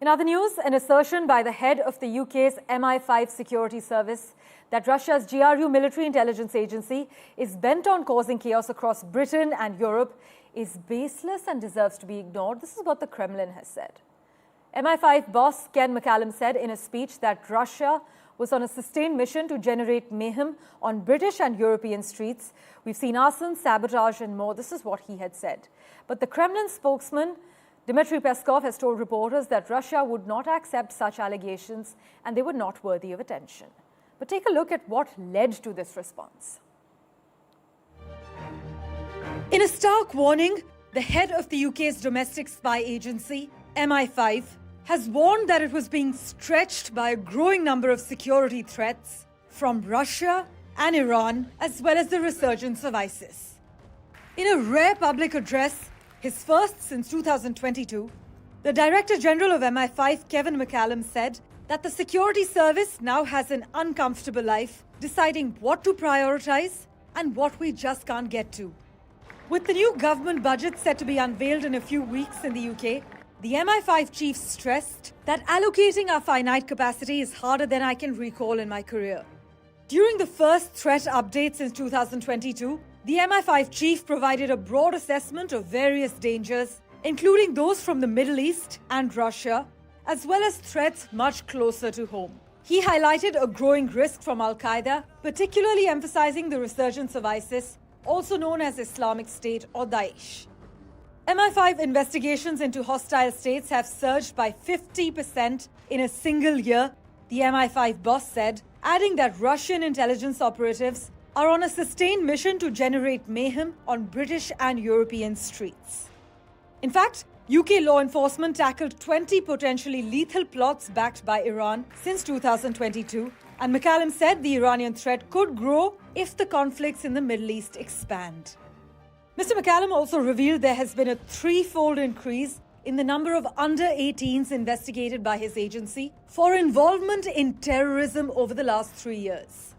In other news, an assertion by the head of the UK's MI5 security service that Russia's GRU military intelligence agency is bent on causing chaos across Britain and Europe is baseless and deserves to be ignored. This is what the Kremlin has said. MI5 boss Ken McCallum said in a speech that Russia was on a sustained mission to generate mayhem on British and European streets. We've seen arson, sabotage and more. This is what he had said. But the Kremlin spokesman Dmitry Peskov has told reporters that Russia would not accept such allegations and they were not worthy of attention. But take a look at what led to this response. In a stark warning, the head of the UK's domestic spy agency, MI5, has warned that it was being stretched by a growing number of security threats from Russia and Iran, as well as the resurgence of ISIS. In a rare public address, his first since 2022, the Director General of MI5, Kevin McCallum, said that the security service now has an uncomfortable life, deciding what to prioritize and what we just can't get to. With the new government budget set to be unveiled in a few weeks in the UK, the MI5 chief stressed that allocating our finite capacity is harder than I can recall in my career. During the first threat update since 2022, the MI5 chief provided a broad assessment of various dangers, including those from the Middle East and Russia, as well as threats much closer to home. He highlighted a growing risk from Al-Qaeda, particularly emphasizing the resurgence of ISIS, also known as Islamic State or Daesh. MI5 investigations into hostile states have surged by 50% in a single year, the MI5 boss said, adding that Russian intelligence operatives are on a sustained mission to generate mayhem on British and European streets. In fact, UK law enforcement tackled 20 potentially lethal plots backed by Iran since 2022, and McCallum said the Iranian threat could grow if the conflicts in the Middle East expand. Mr. McCallum also revealed there has been a threefold increase in the number of under-18s investigated by his agency for involvement in terrorism over the last 3 years.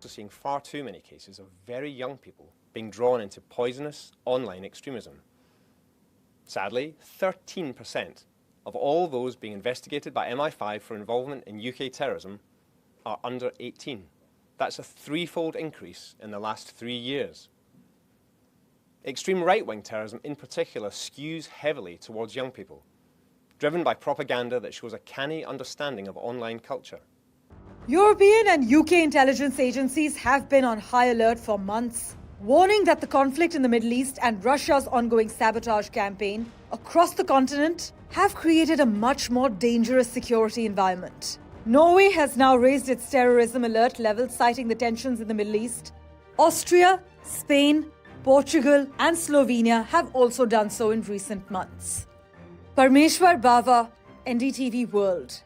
We're seeing far too many cases of very young people being drawn into poisonous online extremism. Sadly, 13% of all those being investigated by MI5 for involvement in UK terrorism are under 18. That's a threefold increase in the last 3 years. Extreme right-wing terrorism in particular skews heavily towards young people, driven by propaganda that shows a canny understanding of online culture. European and UK intelligence agencies have been on high alert for months, warning that the conflict in the Middle East and Russia's ongoing sabotage campaign across the continent have created a much more dangerous security environment. Norway has now raised its terrorism alert level, citing the tensions in the Middle East. Austria, Spain, Portugal and Slovenia have also done so in recent months. Parmeshwar Bava, NDTV World.